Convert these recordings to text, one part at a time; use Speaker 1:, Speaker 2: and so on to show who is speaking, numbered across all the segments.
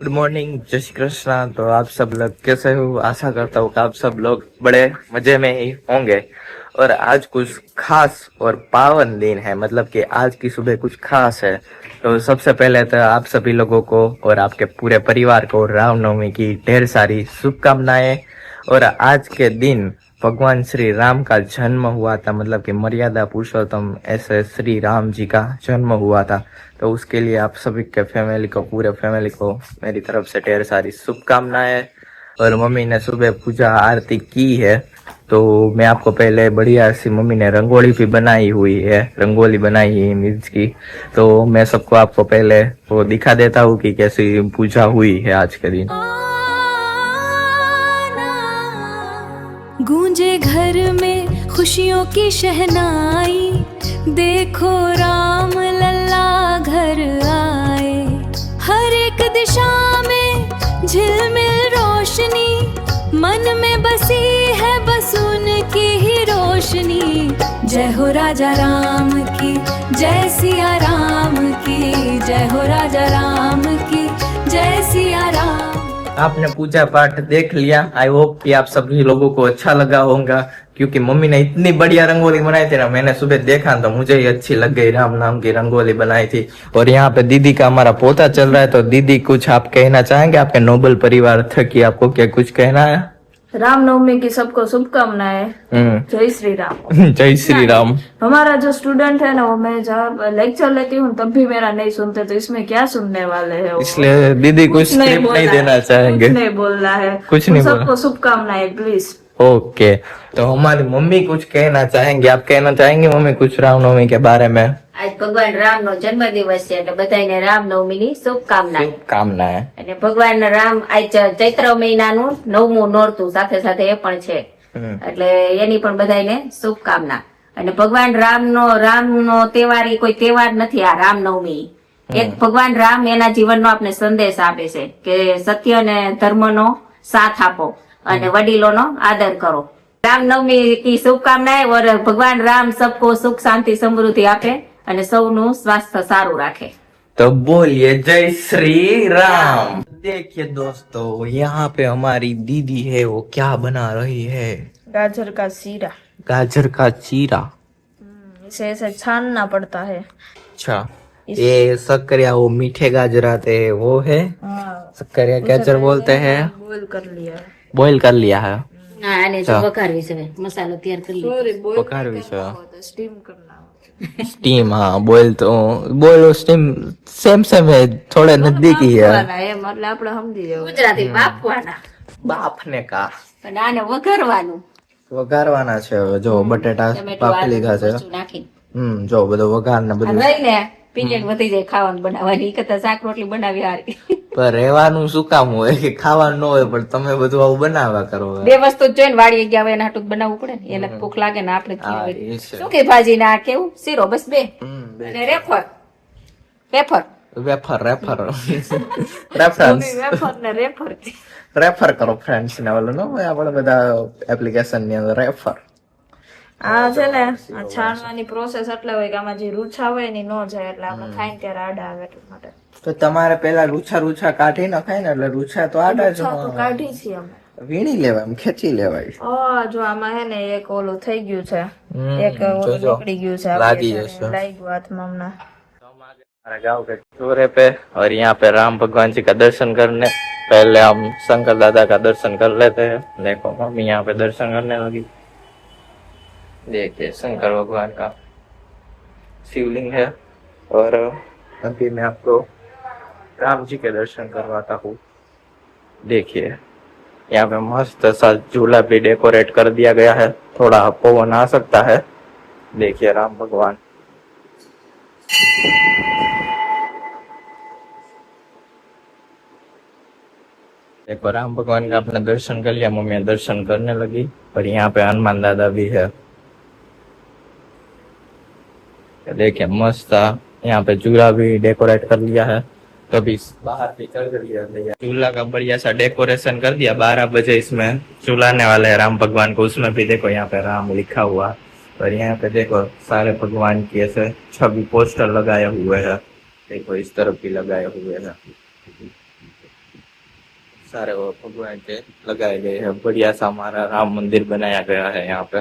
Speaker 1: Good morning, जय श्री कृष्णा। तो आप सब लोग कैसे हो? आशा करता हूँ कि आप सब लोग बड़े मजे में ही होंगे। और आज कुछ खास और पावन दिन है, मतलब कि आज की सुबह कुछ खास है। तो सबसे पहले तो आप सभी लोगों को और आपके पूरे परिवार को रामनवमी की ढेर सारी शुभकामनाएं। और आज के दिन भगवान श्री राम का जन्म हुआ था, मतलब कि मर्यादा पुरुषोत्तम ऐसे श्री राम जी का जन्म हुआ था। तो उसके लिए आप सभी के फैमिली को, पूरे फैमिली को मेरी तरफ से ढेर सारी शुभकामनाएं। और मम्मी ने सुबह पूजा आरती की है, तो मैं आपको पहले बढ़िया सी मम्मी ने रंगोली भी बनाई हुई है, रंगोली बनाई है मिर्च की। तो मैं सबको आपको पहले वो दिखा देता हूँ कि कैसी पूजा हुई है आज के दिन।
Speaker 2: गूंजे घर में खुशियों की शहनाई, देखो राम लल्ला घर आए। हर एक दिशा में झिलमिल रोशनी, मन में बसी है बस उनकी ही रोशनी। जय हो राजा राम की, जय सिया राम की, जय हो राजा राम की, जय सिया राम।
Speaker 1: आपने पूजा पाठ देख लिया। आई होप कि आप सभी लोगों को अच्छा लगा होगा, क्योंकि मम्मी ने इतनी बढ़िया रंगोली बनाई थी ना, मैंने सुबह देखा तो मुझे ही अच्छी लग गई। राम नाम की रंगोली बनाई थी। और यहाँ पे दीदी का हमारा पोता चल रहा है, तो दीदी कुछ आप कहना चाहेंगे आपके नोबल परिवार थकी, आपको क्या कुछ कहना है?
Speaker 3: रामनवमी की सबको शुभकामनाएं। जय श्री राम।
Speaker 1: जय श्री राम।
Speaker 3: हमारा जो स्टूडेंट है ना, वो मैं जब लेक्चर लेती हूँ तब भी मेरा नहीं सुनते, तो इसमें क्या सुनने वाले हैं वो?
Speaker 1: इसलिए दीदी कुछ स्क्रिप्ट नहीं देना चाहेंगे,
Speaker 3: कुछ नहीं बोलना है,
Speaker 1: कुछ नहीं बोलना।
Speaker 3: सबको शुभकामनाएं प्लीज।
Speaker 1: ओके, तो हमारी मम्मी कुछ कहना चाहेंगे, आप कहना चाहेंगे मम्मी कुछ रामनवमी के बारे में?
Speaker 4: આજ ભગવાન રામ નો જન્મ દિવસ છે એટલે બધાને રામનવમી ની શુભકામના
Speaker 1: કામના
Speaker 4: અને ભગવાન રામ આજ ચૈત્ર મહિનાનું 9મું નોરતું સાથે સાથે એ પણ છે એટલે એની પણ બધાને શુભકામના। અને ભગવાન રામનો તહેવાર ઈ કોઈ તહેવાર નથી, આ રામનવમી એક ભગવાન રામ એના જીવનનો આપણે સંદેશ આપે છે કે સત્ય અને ધર્મનો સાથ આપો અને વડીલોનો આદર કરો। રામનવમી की શુભકામનાएं और भगवान राम सबको सुख शांति समृद्धि આપે અને સૌનું સ્વાસ્થ્ય સારું રાખે।
Speaker 1: तो बोलिए जय श्री राम। देखिए दोस्तों, यहाँ पे हमारी दीदी है, वो क्या बना रही है?
Speaker 3: गाजर का सीरा।
Speaker 1: गाजर का चीरा।
Speaker 3: इसे ऐसे छानना पड़ता है।
Speaker 1: अच्छा, ये शक्करिया वो मीठे गाजर आते हैं वो है? शक्करिया गाजर बोलते हैं।
Speaker 3: बॉईल कर लिया है।
Speaker 1: बॉईल कर लिया है।
Speaker 4: આને જો વઘારવી છે, મસાલો તૈયાર કરી લીધો।
Speaker 1: पकारवी છે।
Speaker 3: स्टीम करना होता
Speaker 1: स्टीम, हाँ बॉईल तो बॉईल और स्टीम सेम सेम है, थोड़े नजदीक ही है।
Speaker 3: है, मतलब આપણે સમજી જવું।
Speaker 4: ગુજરાતી બાફવાના
Speaker 1: બાફને કા
Speaker 4: અને આને વઘારવાનું
Speaker 1: વઘારવાના છે। હવે જો બટેટા
Speaker 4: ટમેટું
Speaker 1: બાફી
Speaker 4: આદુ
Speaker 1: લીધા છે।
Speaker 4: મરચું નાખીને
Speaker 1: જો બધો વઘાર ને
Speaker 4: આ
Speaker 1: બધું।
Speaker 4: લઈને પીરિયડ વધી જાય ખાવાનું બનાવવાની, ઈ કરતા શાક રોટલી બનાવી હારી।
Speaker 1: પણ રહેવાનું શું કામ હોય કે ખાવાનું ન હોય, પણ તમે બધું આવું બનાવ્યા કરો।
Speaker 4: બે વસ્તુ જ જોઈને વાળી ગયા હોય એના હાટું જ બનાવવું પડે ને, એને ભૂખ લાગે ને આપણે
Speaker 1: હા,
Speaker 4: ખીર
Speaker 1: એ છે।
Speaker 4: શું કે ભાજી ના કેવું શીરો, બસ બે અને રેફર
Speaker 1: વેફર રેફરન્સ
Speaker 3: વેફર ને રેફર
Speaker 1: રેફર કરો ફ્રેન્ડ્સ ને, ઓલો ન હોય આપણે બધા એપ્લિકેશન ની અંદર રેફર।
Speaker 3: આ છે ને, આ છાણવાની પ્રોસેસ એટલે હોય કે આમાં જે રૂછા હોય એની ન જાય, એટલે આપણે ખાઈને ત્યારે આડા આવે એટલા માટે।
Speaker 1: તો તમારે પેલા રૂછા કાઢી નખાય ને, એટલે રૂછા તો આડા જ
Speaker 3: રૂછા તો કાઢી છીએ અમે।
Speaker 1: વીણી લેવાય, એમ ખેંચી લેવાય।
Speaker 3: જો આમાં હે ને એક ઓલું થઈ ગયું છે, એક ઓલું
Speaker 1: જોજો,
Speaker 3: નીકળી ગયું છે,
Speaker 1: લાગી
Speaker 3: આપણે
Speaker 1: જશે।
Speaker 3: લાગ્યું હાથમાં હમણાં।
Speaker 1: हमारे गांव के चौरे पे, और यहाँ पे राम भगवान जी का दर्शन करने पहले हम शंकर दादा का दर्शन कर लेते हैं। देखो मम्मी यहाँ पे दर्शन करने लगी। देखिए शंकर भगवान का शिवलिंग है, और अभी मैं आपको राम जी के दर्शन करवाता हूँ। देखिए यहाँ पे मस्त सा झूला भी डेकोरेट कर दिया गया है, थोड़ा पवन आ सकता है। देखिए राम भगवान, देखो राम भगवान का आपने दर्शन कर लिया, मम्मी दर्शन करने लगी। और यहाँ पे हनुमान दादा भी है। देखिए मस्त, यहाँ पे झूला भी डेकोरेट कर लिया है। तो अभी बाहर भी चल लिया, झूला का बढ़िया सा डेकोरेशन कर दिया। 12 बजे इसमें झूलाने वाले हैं राम भगवान को। उसमें भी देखो यहाँ पे राम लिखा हुआ। और यहाँ पे देखो सारे भगवान की ऐसे छवि पोस्टर लगाए हुए हैं। देखो इस तरफ भी लगाए हुए हैं। सारे वो भगवान के लगाए गए हैं। बढ़िया सा हमारा राम मंदिर बनाया गया है यहाँ पे।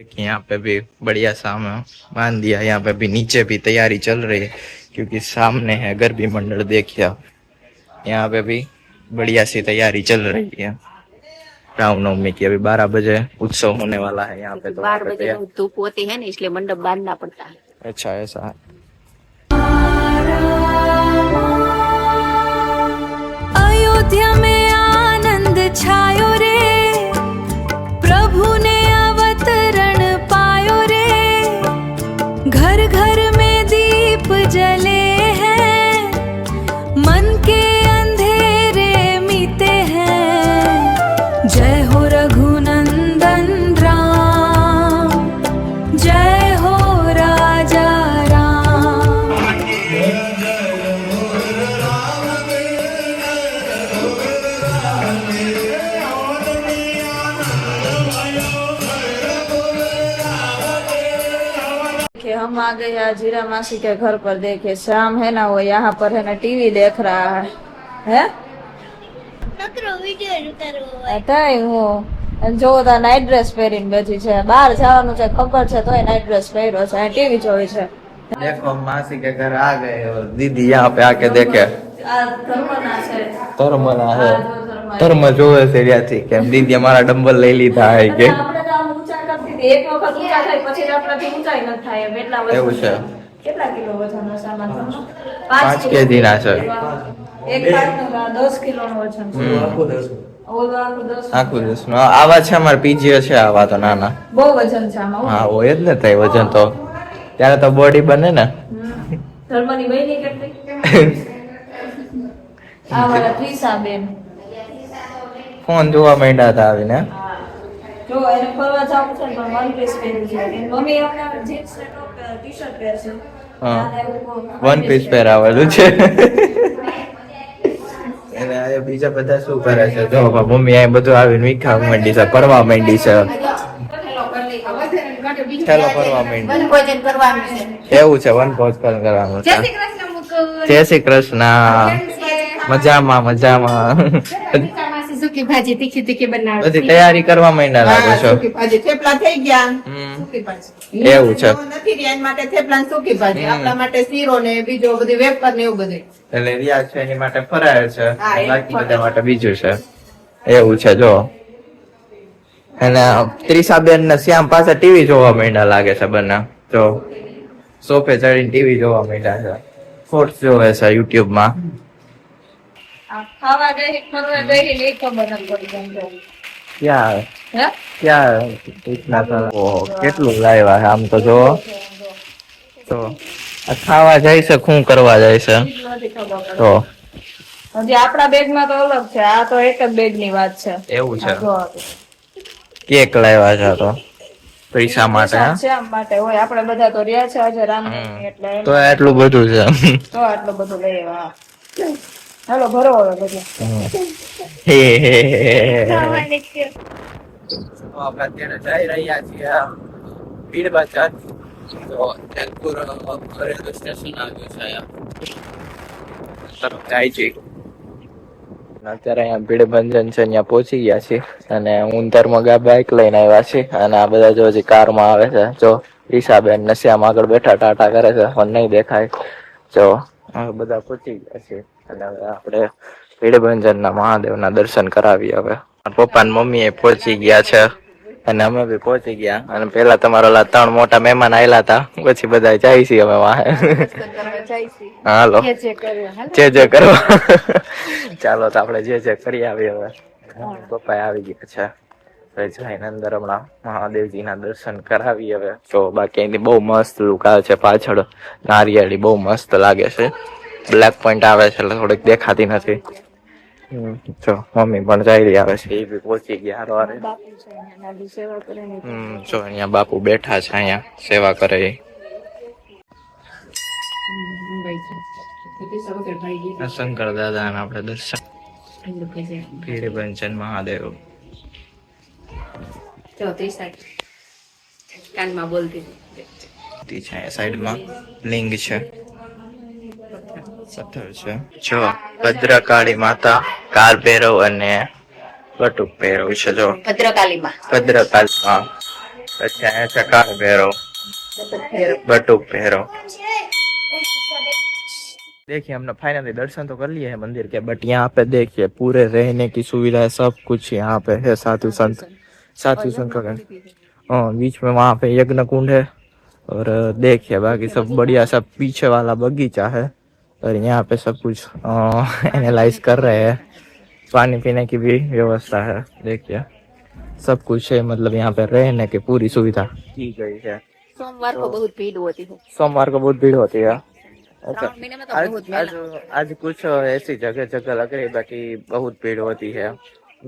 Speaker 1: देखिए यहाँ पे भी बढ़िया सा हमें बांध दिया। यहाँ पे भी नीचे भी तैयारी चल रही है क्योंकि सामने है गरबी मंडल। देखिए आप, यहाँ पे भी बढ़िया सी तैयारी चल रही है रामनवमी की। अभी 12 बजे उत्सव होने वाला है यहाँ पे। तो
Speaker 4: 12 बजे धूप होती है ना, इसलिए मंडप बांधना पड़ता है।
Speaker 1: अच्छा, ऐसा है।
Speaker 2: अयोध्या में आनंद छायो रे, प्रभु ने अवतरण पायो रे, घर घर में दीप जले हैं, मन के अंधेरे मिटे हैं। जय हो रघुनंदन राम, जय हो राजा राम।
Speaker 3: कि हम आ गए हैं जीरा मासी के घर पर। देखे शाम है ना, वो यहाँ पर है ना टीवी देख रहा है टाइम હું જો તા નાઇટ ડ્રેસ પહેરીને બેઠી છે, બહાર જવાનું છે ખબર છે તોય નાઇટ ડ્રેસ પહેર્યો છે, ટીવી જોઈ છે।
Speaker 1: देखो मासी के घर आ गए और दीदी यहाँ पे आके देखे
Speaker 3: આ ધર્મના છે,
Speaker 1: ધર્મના
Speaker 3: આ
Speaker 1: है
Speaker 3: જો ધર્મ
Speaker 1: ધર્મ જોવે છે ત્યાંથી કે દીદી અમારા ડમ્બલ લઈ લીધા है કે
Speaker 3: આપણે તો આમ ઊંચા કરતી હતી, એક વખત ઊંચા થાય પછી આપણાથી ઊંચાઈ ન થાય એમ, એટલા વજન
Speaker 1: એવું છે।
Speaker 3: કેટલા કિલો વજન હશે આમાં ધર્મ?
Speaker 1: 5 kg ના છે।
Speaker 3: એક ભાગનું 10 કિલોનું વજન છે। ઓલું આખું 10
Speaker 1: આખું દિવસ આવા છે અમારે પીજીઓ છે આવા તો નાના।
Speaker 3: બહુ વજન છે આમાં।
Speaker 1: હા હોય જ ને થાય વજન તો, ત્યારે તો બોડી બને ને।
Speaker 3: ધર્મની બહેની કેટલી? આ મારા ત્રિષાબેન
Speaker 1: ફોન જોવા માંડ્યા હતા આવીને।
Speaker 3: જો એને ફરવા જવું છે ને પણ વન પીસ પહેર્યું છે, એની મમ્મી હમણાં જીન્સ ને ટોપ ટી-શર્ટ પહેરશે।
Speaker 1: હા,
Speaker 3: અને એવું
Speaker 1: વન પીસ પહેરાવેલું છે। એને આ બીજા બધા શું કરે છે જો મમ્મી આ બધું આવીને મીઠા માંડી છે, પરવા માંડી છે, ચાલો પરવા માંડી।
Speaker 4: ભોજન કરવાનું છે।
Speaker 1: એવું છે વન ભોજ કરવાનું છે। જય શ્રી કૃષ્ણ, મજામાં મજામાં।
Speaker 5: સૂકી ભાજી તીખી તીખી બનાવે,
Speaker 1: બધી તૈયારી કરવા માંડ્યા લાગો છો।
Speaker 5: સૂકી ભાજી થેપલા થઈ ગયા,
Speaker 1: હમ,
Speaker 5: સૂકી ભાજી
Speaker 1: એવું છે।
Speaker 5: નથી રહ્યા એના માટે થેપલા ને સૂકી ભાજી, આપણા માટે શીરો ને બીજો બધી વેફર ને એવું બધું।
Speaker 1: એટલે રિયા છે એની માટે ફરાય છે,
Speaker 5: હા, એ
Speaker 1: બાકી
Speaker 5: ફરાળ.
Speaker 1: બધા માટે બીજું છે। એવું છે જો। અને ત્રિષાબેન ને શ્યામ પાસે ટીવી જોવા માંડ્યા લાગે છે બંને। જો સોફે ચડીને ટીવી જોવા માંડ્યા છે, શોર્ટ્સ જોવે છે યુટ્યુબ માં।
Speaker 3: આ ખાવા ગઈ ફરવા ગઈ ને એ ખબર ન પડી કેમ છે।
Speaker 1: ક્યાં
Speaker 3: હે
Speaker 1: ક્યાં ઇતના સારા? ઓહો, કેટલું લાવ્યા છે આમ તો જો। તો આ ખાવા જાય છે, શું કરવા જાય છે
Speaker 3: નથી ખબર પડતી।
Speaker 1: તો
Speaker 3: હજી આપણા બેગમાં તો અલગ છે, આ તો એક જ બેગની વાત છે।
Speaker 1: એવું છે।
Speaker 3: આ જો આ
Speaker 1: કેક લાવ્યા છે તો પૈસા માટે હા?
Speaker 3: શ્યામ માટે હોય, આપણે બધા તો રહ્યા છે આજે રામનવમી એટલે એમ
Speaker 1: તો એટલું બધું છે।
Speaker 3: તો આટલું બધું લઈ આવ્યા। હાલો ભરો હવે બધું।
Speaker 1: હે હે હે આપણે અત્યારે જઈ રહ્યા છીએ ભીડ બજાર। તો જેતપુર રેલવે સ્ટેશન આવ્યું છે અહીંયા તરફ જાય છે। અત્યારે અહીંયા ભીડ ભંજન છે, અહીંયા પહોંચી ગયા છે અને હું ધર્મગા બાઇક લઈને આવ્યા છે અને આ બધા જો હજી કારમાં આવે છે। જો ઈશાબેન ને શ્યામ આગળ બેઠા ટાટા કરે છે પણ નહીં દેખાય। જો હવે બધા પહોંચી ગયા છે અને હવે આપણે ભીડભંજન ના મહાદેવ ના દર્શન કરાવીએ। હવે પપ્પા ને મમ્મી એ પહોંચી ગયા છે અને અમે બી પહોંચી ગયા અને પેલા તમારા ઓલા 3 મોટા મહેમાન આવેલા હતા, પછી બધા જાય છે અમે વાહે। હાલો જે કરવા ચાલો તો આપણે જે કરી આવીએ। હવે પપ્પા આવી ગયા છે, હવે જઈને અંદર હમણાં મહાદેવજી ના દર્શન કરાવીએ। હવે તો બાકી અહીંથી બહુ મસ્ત લુક આવે છે, પાછળ નારિયેળી બહુ મસ્ત લાગે છે, બ્લેક પોઈન્ટ આવે છે એટલે થોડીક દેખાતી નથી। જો મમ્મી પણ જઈ રહી આવે છે, એ બી પહોંચી ગયા હારવારે। જો અહીંયા બાપુ બેઠા છે, અહીંયા સેવા કરે એ। શંકર દાદા ના આપણે દર્શન, ભીડભંજન મહાદેવ।
Speaker 4: જો ત્રિષા કાનમાં બોલતી
Speaker 1: છે સાઈડમાં લિંગ છે, પથ્થર છે। જો ભદ્રકાળી માતા કાળ ભૈરવ અને બટુક ભૈરવ છે જો
Speaker 4: ભદ્રકાલીમાં
Speaker 1: ભદ્રકાળમાં પછી અહીંયા છે કાળ ભૈરવ बटुक भैरव। देखिए हमने फाइनली दर्शन तो कर लिए हैं मंदिर के, बट यहाँ पे देखिए पूरे रहने की सुविधा है, सब कुछ यहाँ पे है। साधु संत का हाँ, बीच में वहाँ पे यज्ञ कुंड है और देखिए बाकी सब बढ़िया, सब पीछे वाला बगीचा है और यहाँ पे सब कुछ एनालाइज कर रहे हैं। पानी पीने की भी व्यवस्था है, देखिए सब कुछ है, मतलब यहाँ पे रहने की पूरी सुविधा की गई है।
Speaker 4: सोमवार को बहुत भीड़ होती है।
Speaker 1: सोमवार को बहुत भीड़ होती है। अच्छा,
Speaker 4: श्रावण महीने में तो बहुत मेला।
Speaker 1: आज कुछ ऐसी जगह लग रही, बाकी बहुत भीड़ होती है।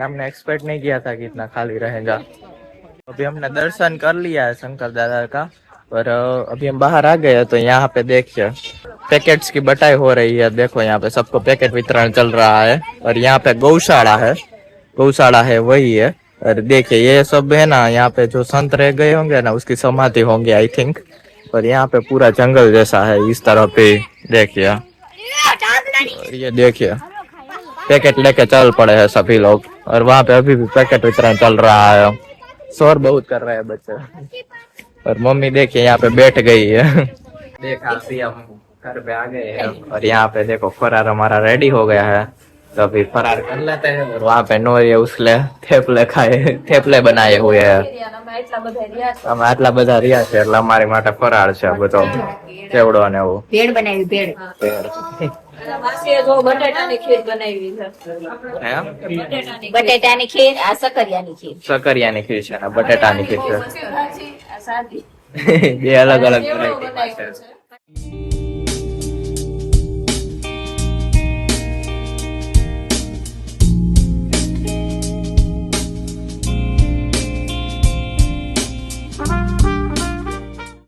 Speaker 1: हमने एक्सपेक्ट नहीं किया था कि इतना खाली रहेगा। अभी हमने दर्शन कर लिया है शंकर दादा का, पर अभी हम बाहर आ गए तो यहाँ पे देखिए पैकेट्स की बटाई हो रही है। देखो यहाँ पे सबको पैकेट वितरण चल रहा है और यहाँ पे गौशाला है वही है। और देखिए ये सब है ना, यहाँ पे जो संत रह गए होंगे ना उसकी समाधि होंगे आई थिंक। और यहाँ पे पूरा जंगल जैसा है इस तरह पे, देखिए। और ये देखिए पैकेट लेके चल पड़े हैं सभी लोग और वहाँ पे अभी भी पैकेट वितरण चल रहा है। शोर बहुत कर रहे हैं बच्चे। और मम्मी देखिए यहाँ पे बैठ गई है। देखा अभी हम घर पे आ गए हैं और यहाँ पे देखो फरार हमारा रेडी हो गया है, तो अभी फरार कर लेते हैं। और वहाँ पे नोरिये उसले थेपले बनाए हुए हैं। અમે આટલા બધા રહ્યા છે એટલે અમારી માટે ફરાળ છે બધો ચેવડો ને એવું
Speaker 4: ભેળ બનાવી ભેળ
Speaker 3: માસીએ જો બટાટાની ખીર બનાવી છે,
Speaker 4: બટેટાની ખીર આ સકરિયાની ખીર
Speaker 1: સકરિયાની ખીર છે અને બટેટાની ખીર છે,
Speaker 3: આ સાદી
Speaker 1: બે અલગ અલગ
Speaker 3: બનાવ્યું છે.